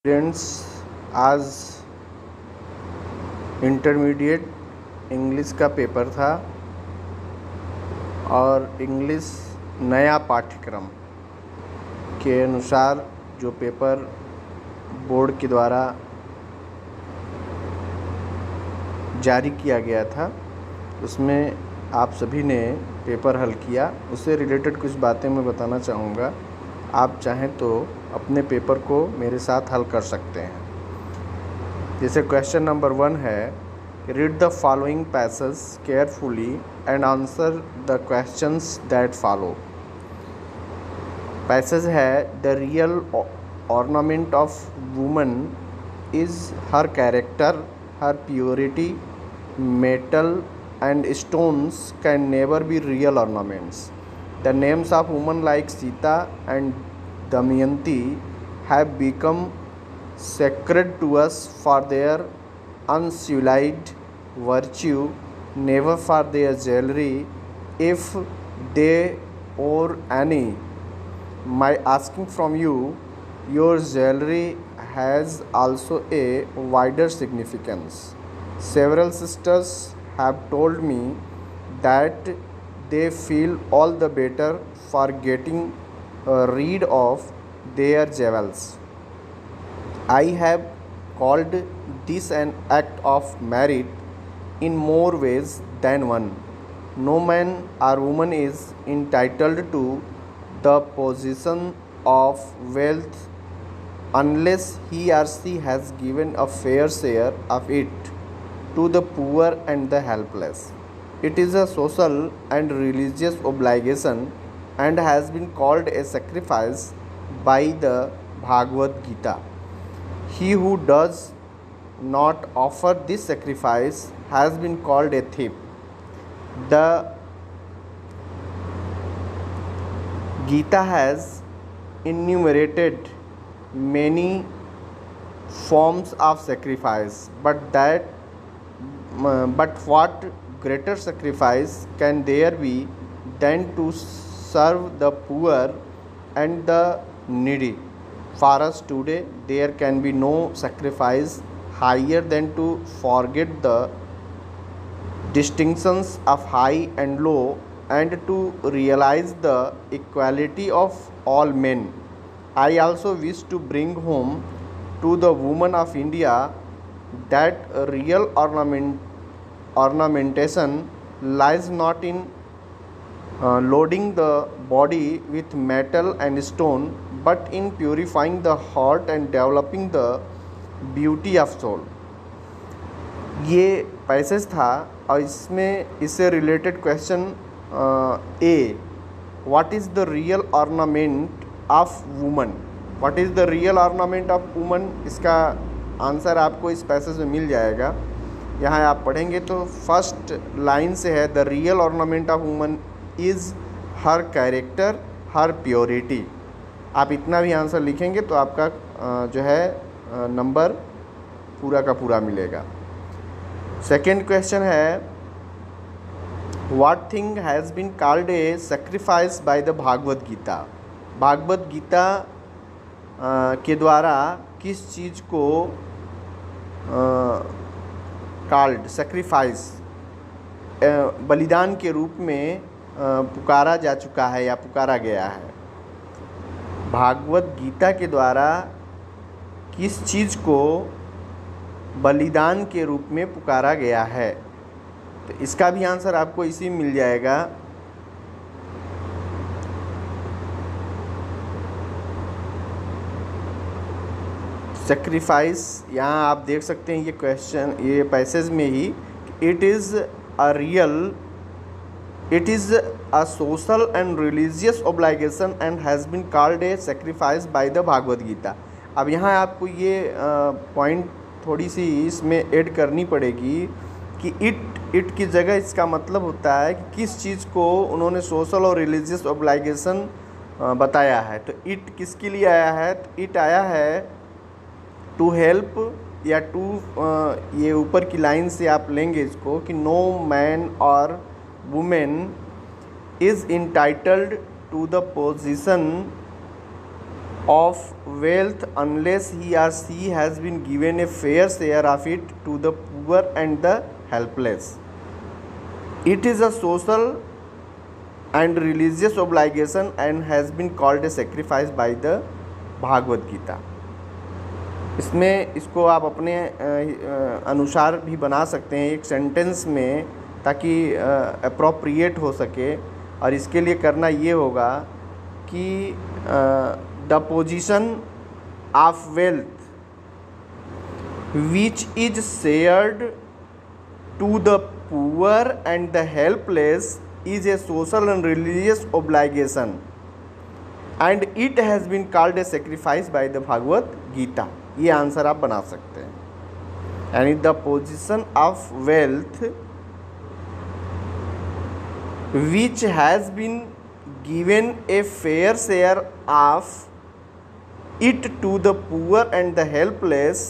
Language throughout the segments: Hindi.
स्टूडेंट्स, आज इंटरमीडिएट इंग्लिश का पेपर था और इंग्लिश नया पाठ्यक्रम के अनुसार जो पेपर बोर्ड के द्वारा जारी किया गया था उसमें आप सभी ने पेपर हल किया। उससे रिलेटेड कुछ बातें मैं बताना चाहूँगा। आप चाहें तो अपने पेपर को मेरे साथ हल कर सकते हैं। जैसे क्वेश्चन नंबर 1 है, read the following passage carefully and answer the questions that follow. Passage है, the real ornament of woman is her character, her purity, metal and stones can never be real ornaments. The names of women like Sita and Damayanti have become sacred to us for their unsullied virtue, never for their jewelry, if they wore any. My asking from you, your jewelry has also a wider significance. Several sisters have told me that they feel all the better for getting rid of their jewels. I have called this an act of merit in more ways than one. No man or woman is entitled to the possession of wealth unless he or she has given a fair share of it to the poor and the helpless. It is a social and religious obligation and has been called a sacrifice by the Bhagavad Gita. He who does not offer this sacrifice has been called a thief. The Gita has enumerated many forms of sacrifice, but what greater sacrifice can there be than to serve the poor and the needy? For us today, there can be no sacrifice higher than to forget the distinctions of high and low and to realize the equality of all men. I also wish to bring home to the women of India that real ornamentation lies not in loading the body with metal and stone, but in purifying the heart and developing the beauty of soul. ये पैसेज था और इससे related question A, what is the real ornament of woman? What is the real ornament of woman? इसका आंसर आपको इस पैसेज में मिल जाएगा। यहाँ आप पढ़ेंगे तो फर्स्ट लाइन से है, the real ornament of woman is her character, her purity. आप इतना भी आंसर लिखेंगे तो आपका जो है नंबर पूरा का पूरा मिलेगा। सेकेंड क्वेश्चन है, what thing has been called a sacrifice by the Bhagavad Gita? Bhagavad Gita के द्वारा किस चीज़ को कॉल्ड सेक्रीफाइस बलिदान के रूप में पुकारा जा चुका है या पुकारा गया है? भागवत गीता के द्वारा किस चीज़ को बलिदान के रूप में पुकारा गया है? तो इसका भी आंसर आपको इसी में मिल जाएगा। सेक्रीफाइस, यहाँ आप देख सकते हैं ये क्वेश्चन, ये पैसेज में ही, it is a social and religious obligation and has been called a sacrifice by the Bhagavad Gita. अब यहाँ आपको ये पॉइंट थोड़ी सी इसमें ऐड करनी पड़ेगी कि इट की जगह इसका मतलब होता है कि किस चीज़ को उन्होंने सोशल और रिलीजियस ऑब्लिगेशन बताया है। तो इट किसके लिए आया है? तो इट आया है टू हेल्प या टू, ये ऊपर की लाइन से आप लेंगे इसको कि नो मैन और women is entitled to the position of wealth unless he or she has been given a fair share of it to the poor and the helpless. It is a social and religious obligation and has been called a sacrifice by the Bhagavad Gita. इसमें इसको आप अपने अनुसार भी बना सकते हैं एक सेंटेंस में, ताकि अप्रोप्रिएट हो सके. और इसके लिए करना ये होगा कि the position of wealth which is shared to the poor and the helpless is a social and religious obligation and it has been called a sacrifice by the Bhagavad Gita. ये आंसर आप बना सकते हैं. यानी the position of wealth which has been given a fair share of it to the poor and the helpless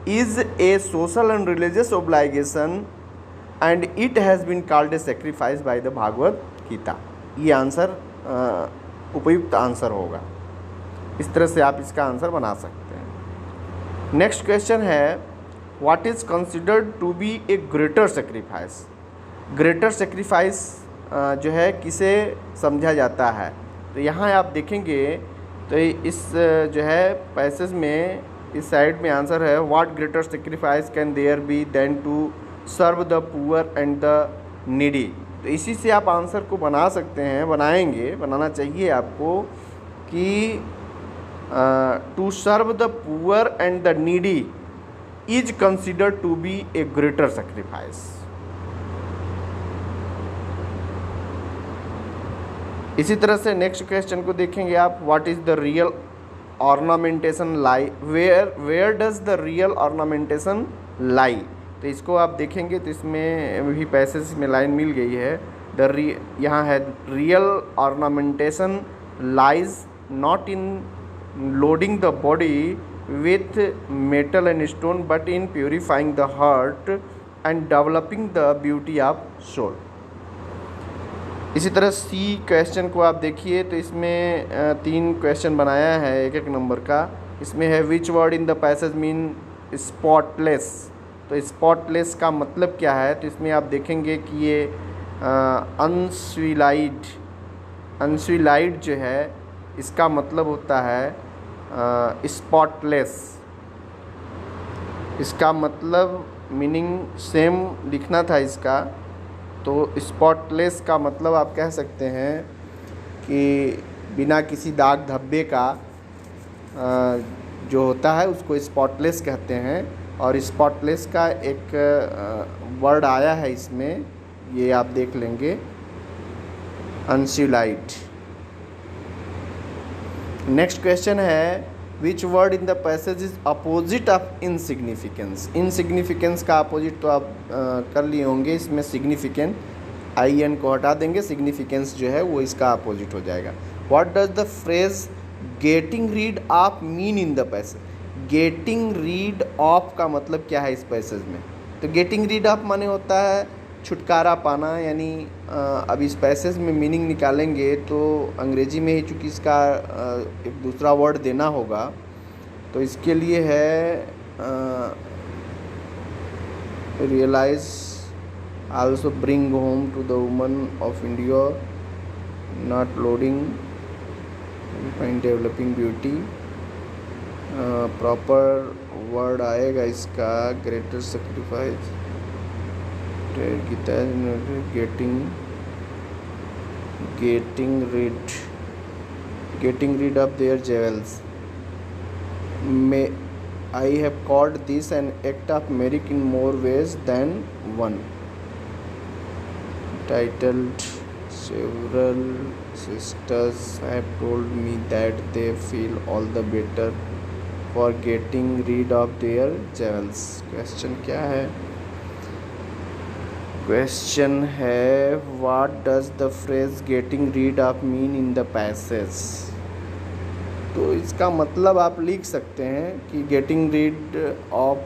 is a social and religious obligation and it has been called a sacrifice by the Bhagavad Gita. ये आंसर उपयुक्त आंसर होगा. इस तरह से आप इसका आंसर बना सकते हैं. नेक्स्ट क्वेश्चन है, what is considered to be a greater sacrifice. Greater sacrifice जो है किसे समझा जाता है. तो यहाँ आप देखेंगे तो इस जो है पैसेज में इस साइड में आंसर है, what greater sacrifice can there be than to serve the poor and the needy. तो इसी से आप आंसर को बना सकते हैं, बनाना चाहिए आपको कि to serve the poor and the needy is considered to be a greater sacrifice. इसी तरह से नेक्स्ट क्वेश्चन को देखेंगे आप, what is the real ornamentation lie, where does the real ornamentation lie. तो इसको आप देखेंगे तो इसमें भी पैसेज में लाइन मिल गई है. यहाँ है, real ornamentation lies not in loading the body with metal and stone but in purifying the heart and developing the beauty of soul. इसी तरह सी क्वेश्चन को आप देखिए तो इसमें 3 क्वेश्चन बनाया है एक नंबर का. इसमें है, which word in the passage mean spotless. तो स्पॉटलेस का मतलब क्या है. तो इसमें आप देखेंगे कि ये अनस्विलाइड जो है इसका मतलब होता है स्पॉटलेस. इसका मतलब मीनिंग सेम लिखना था इसका. तो स्पॉटलेस का मतलब आप कह सकते हैं कि बिना किसी दाग धब्बे का जो होता है उसको स्पॉटलेस कहते हैं. और स्पॉटलेस का एक वर्ड आया है इसमें, ये आप देख लेंगे, अनस्विलाइड. नेक्स्ट क्वेश्चन है, which word in the passage is opposite of insignificance. Insignificance का अपोजिट तो आप कर लिए होंगे. इसमें सिग्निफिकेंट IN को हटा देंगे, सिग्निफिकेंस जो है वो इसका अपोजिट हो जाएगा. What does the phrase getting rid of mean in the passage. Getting rid of का मतलब क्या है इस पैसेज में. तो गेटिंग रीड ऑफ माने होता है छुटकारा पाना. यानी अब इस पैसेज में मीनिंग निकालेंगे तो अंग्रेजी में ही चूँकि इसका एक दूसरा वर्ड देना होगा. तो इसके लिए है realise also bring home to the woman of India not loading find developing beauty. Proper word आएगा इसका greater sacrifice Gita getting rid of their jewels. May I have called this an act of merit in more ways than one. Titled several sisters have told me that they feel all the better for getting rid of their jewels. Question क्या है. क्वेश्चन है, what does the phrase getting rid of mean in the passage. तो इसका मतलब आप लिख सकते हैं कि getting rid of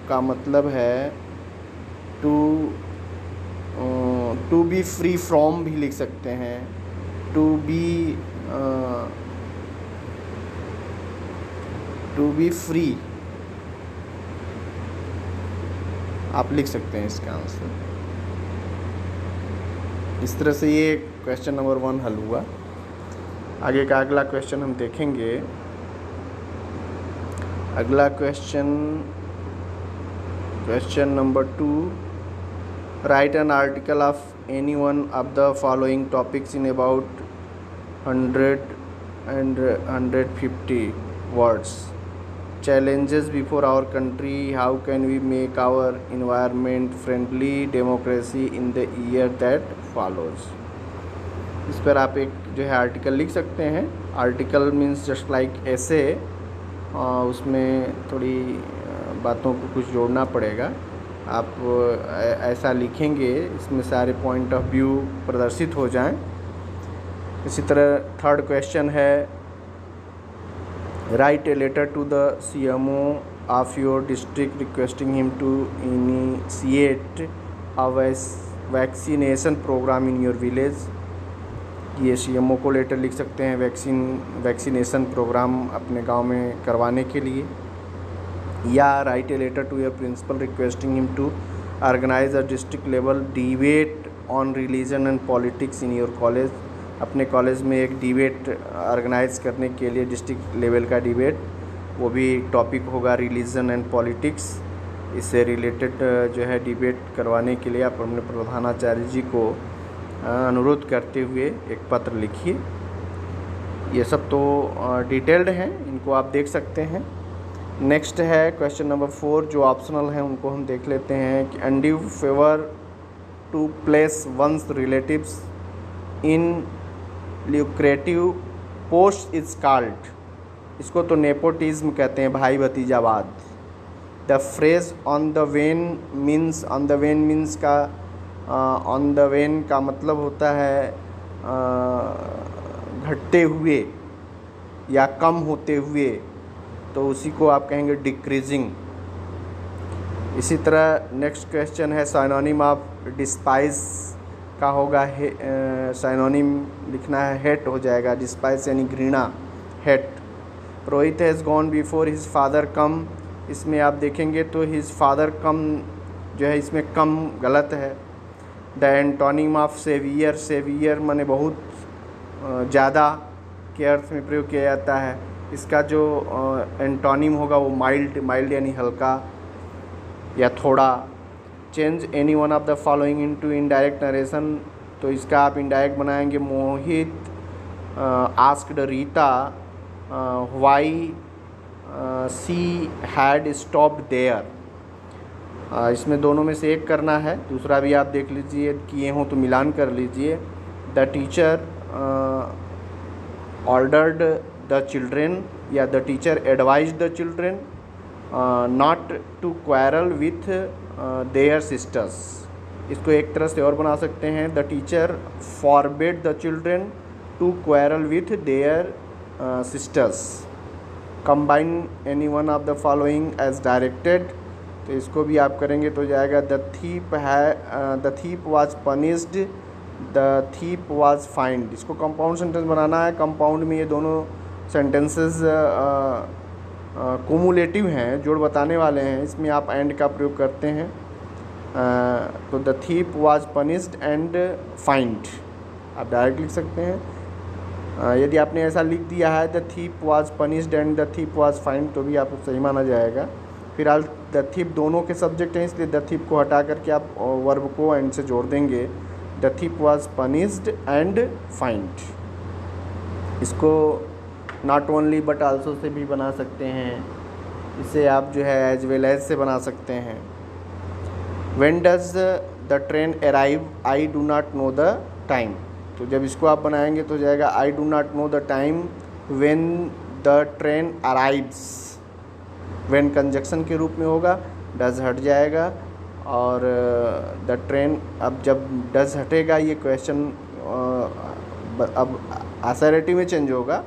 का मतलब है टू बी फ्री फ्रॉम भी लिख सकते हैं. To be to be free, आप लिख सकते हैं इसका आंसर। इस तरह से ये क्वेश्चन नंबर 1 हल हुआ। आगे का अगला क्वेश्चन हम देखेंगे। अगला question number 2, right an article of any one of the following topics in about 100 and 150 words. Challenges before our country, how can we make our environment friendly, democracy in the year that follows। इस पर आप एक जो है आर्टिकल लिख सकते हैं। आर्टिकल मीन्स जस्ट लाइक ऐसे, उसमें थोड़ी बातों को कुछ जोड़ना पड़ेगा। आप ऐसा लिखेंगे इसमें सारे पॉइंट ऑफ व्यू प्रदर्शित हो जाएं। इसी तरह थर्ड क्वेश्चन है, write a letter to the CMO of your district requesting him to initiate a vaccination programme in your village. ये CMO को लेटर लिख सकते हैं वैक्सीनेशन प्रोग्राम अपने गांव में करवाने के लिए। या write a letter to your principal requesting him to organise a district level debate on religion and politics in your college. अपने कॉलेज में एक डिबेट ऑर्गेनाइज करने के लिए, डिस्ट्रिक्ट लेवल का डिबेट, वो भी टॉपिक होगा रिलीजन एंड पॉलिटिक्स। इससे रिलेटेड जो है डिबेट करवाने के लिए आप अपने प्रधानाचार्य जी को अनुरोध करते हुए एक पत्र लिखिए। ये सब तो डिटेल्ड हैं, इनको आप देख सकते हैं। नेक्स्ट है क्वेश्चन नंबर 4, जो ऑप्शनल हैं उनको हम देख लेते हैं कि undue favour to place one's relatives in lucrative post is called. इसको तो नेपोटिज्म कहते हैं, भाई भतीजावाद। The phrase on the wane means, on the wane means का ऑन द वेन का मतलब होता है घटते हुए या कम होते हुए, तो उसी को आप कहेंगे डिक्रीजिंग। इसी तरह नेक्स्ट क्वेश्चन है, साइनोनिम ऑफ डिस्पाइस का होगा, साइनोनिम लिखना है हेट हो जाएगा, डिस्पाइस यानी घृणा, hate. Rohit has gone before his father कम, इसमें आप देखेंगे तो हिज फादर कम जो है इसमें कम गलत है। The antonym of saviour, saviour माने बहुत ज़्यादा के अर्थ में प्रयोग किया जाता है। इसका जो एंटोनिम होगा वो माइल्ड, माइल्ड यानी हल्का या थोड़ा। Change any one of the following into indirect narration, तो इसका आप इनडायरेक्ट बनाएंगे। Mohit asked Rita why she had stopped there. इसमें दोनों में से एक करना है, दूसरा भी आप देख लीजिए, किए हों तो मिलान कर लीजिए। The teacher ordered the children, या the teacher advised the children not to quarrel with their sisters. इसको एक तरह से और बना सकते हैं, the teacher forbid the children to quarrel with their sisters. Combine any one of the following as directed, तो इसको भी आप करेंगे तो जाएगा the thief was punished, the thief was fined. इसको कंपाउंड सेंटेंस बनाना है। कंपाउंड में ये दोनों सेंटेंसेस कुमुलेटिव हैं, जोड़ बताने वाले हैं, इसमें आप एंड का प्रयोग करते हैं। तो the thief was punished and find आप डायरेक्ट लिख सकते हैं। यदि आपने ऐसा लिख दिया है the thief was punished and the thief was find, तो भी आपको सही माना जाएगा। फिलहाल द थीप दोनों के सब्जेक्ट हैं, इसलिए द थीप को हटा करके आप वर्ब को एंड से जोड़ देंगे। The thief was punished and find. इसको not only but also say भी बना सकते हैं। इसे आप जो है एज वेल एज से बना सकते हैं। When does the train arrive, I do not know the time, तो जब इसको आप बनाएंगे तो जाएगा I do not know the time when the train arrives. When conjunction के रूप में होगा, डज हट जाएगा, और द ट्रेन, अब जब डज हटेगा ये क्वेश्चन अब असरेटिव में चेंज होगा,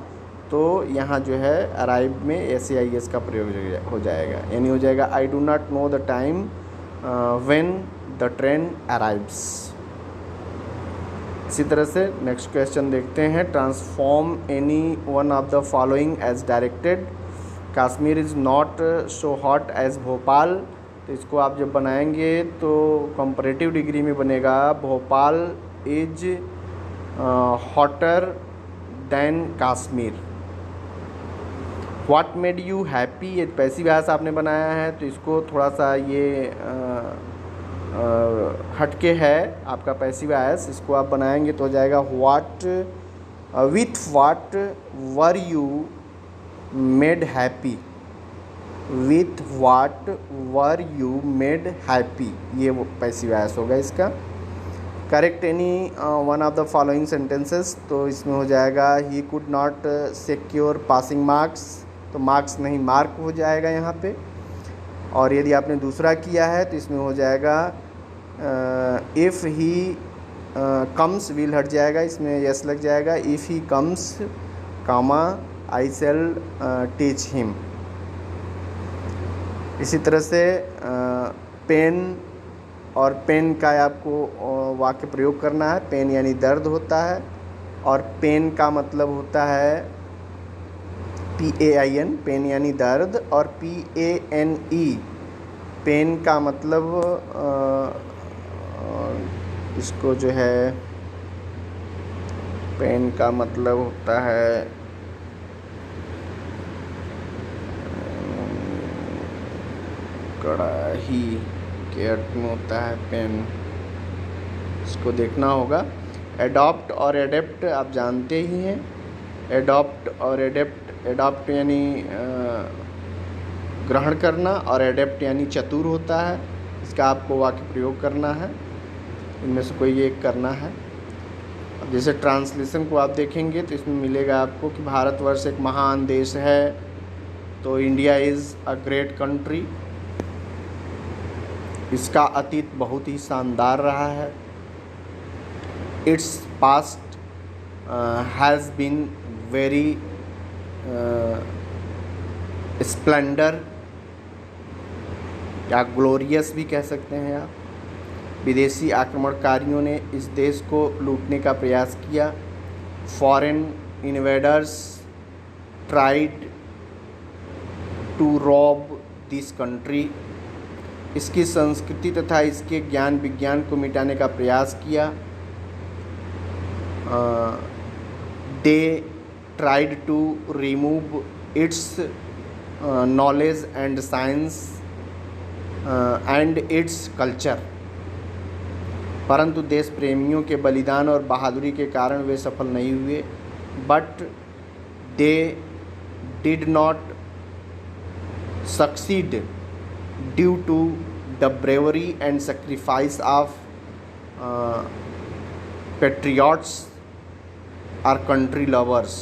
तो यहाँ जो है अराइव में SAIS का प्रयोग हो जाएगा, यानी हो जाएगा I do not know the time when the train arrives. इसी तरह से नेक्स्ट क्वेश्चन देखते हैं, transform any one of the following as directed. Kashmir is not so hot as Bhopal, तो इसको आप जब बनाएंगे तो कंपैरेटिव डिग्री में बनेगा Bhopal is hotter than Kashmir. What made you happy, ये पैसिव वॉइस आपने बनाया है तो इसको थोड़ा सा ये हटके है आपका पैसिव वॉइस, इसको आप बनाएंगे तो हो जाएगा what with what were you made happy, with what were you made happy, ये वो पैसिव वॉइस होगा इसका। Correct any one of the following sentences, तो इसमें हो जाएगा he could not secure passing marks, तो मार्क्स नहीं मार्क हो जाएगा यहाँ पे। और यदि आपने दूसरा किया है तो इसमें हो जाएगा इफ़ ही कम्स, विल हट जाएगा, इसमें यस लग जाएगा। If he comes comma I shall teach him. इसी तरह से पेन और पेन का आपको वाक्य प्रयोग करना है। पेन यानी दर्द होता है और पेन का मतलब होता है PAIN, पेन यानी दर्द, और PANE पेन का मतलब इसको जो है पेन का मतलब होता है कड़ाही के अर्थ में होता है पेन, इसको देखना होगा। एडॉप्ट और एडेप्ट आप जानते ही हैं। एडॉप्ट और एडेप्ट, एडॉप्ट यानी ग्रहण करना और एडेप्ट यानी चतुर होता है। इसका आपको वाक्य प्रयोग करना है, इनमें से कोई एक करना है। अब जैसे ट्रांसलेशन को आप देखेंगे तो इसमें मिलेगा आपको कि भारतवर्ष एक महान देश है, तो India is a great country. इसका अतीत बहुत ही शानदार रहा है। Its past has been very splendour या ग्लोरियस भी कह सकते हैं आप। विदेशी आक्रमणकारियों ने इस देश को लूटने का प्रयास किया। Foreign invaders tried to rob this country. इसकी संस्कृति तथा इसके ज्ञान विज्ञान को मिटाने का प्रयास किया। They tried to remove its knowledge and science and its culture. परंतु देश प्रेमियों के बलिदान और बहादुरी के कारण वे सफल नहीं हुए। But they did not succeed due to the bravery and sacrifice of patriots और कंट्री लवर्स।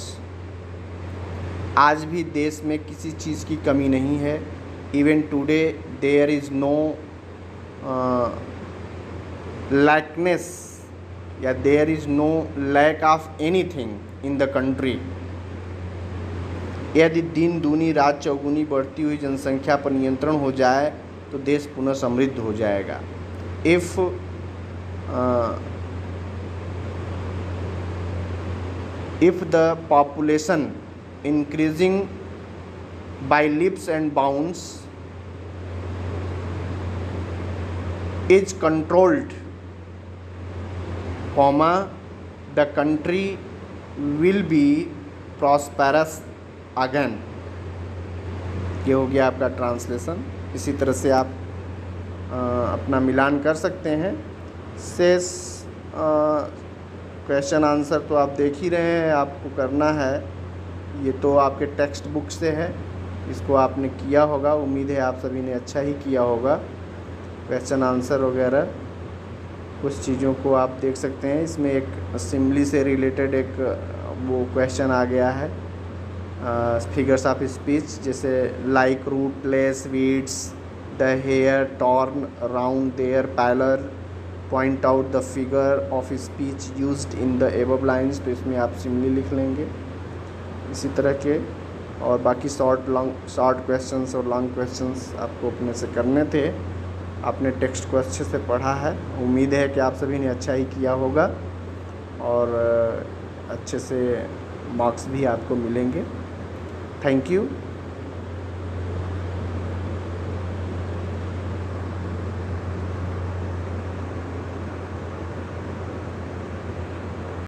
आज भी देश में किसी चीज़ की कमी नहीं है। Even today there is no lackness or there is no lack of anything in the country. यदि दिन दूनी रात चौगुनी बढ़ती हुई जनसंख्या पर नियंत्रण हो जाए तो देश पुनः समृद्ध हो जाएगा। if the population increasing by leaps and bounds is controlled, the country will be prosperous again। ये हो गया आपका ट्रांसलेशन। इसी तरह से आप अपना मिलान कर सकते हैं। शेष क्वेश्चन आंसर तो आप देख ही रहे हैं, आपको करना है। ये तो आपके टेक्स्ट बुक से है, इसको आपने किया होगा। उम्मीद है आप सभी ने अच्छा ही किया होगा। क्वेश्चन आंसर वगैरह कुछ चीज़ों को आप देख सकते हैं। इसमें एक असेंबली से रिलेटेड एक वो क्वेश्चन आ गया है, फिगर्स ऑफ स्पीच, जैसे like rootless weeds, the hair torn around their pallor, point out the figure of speech used in the above lines. तो इसमें आप सिमिली लिख लेंगे इसी तरह के। और बाकी शॉर्ट क्वेश्चंस और लॉन्ग क्वेश्चंस आपको अपने से करने थे। आपने टेक्स्ट को अच्छे से पढ़ा है, उम्मीद है कि आप सभी ने अच्छा ही किया होगा और अच्छे से मार्क्स भी आपको मिलेंगे। Thank you.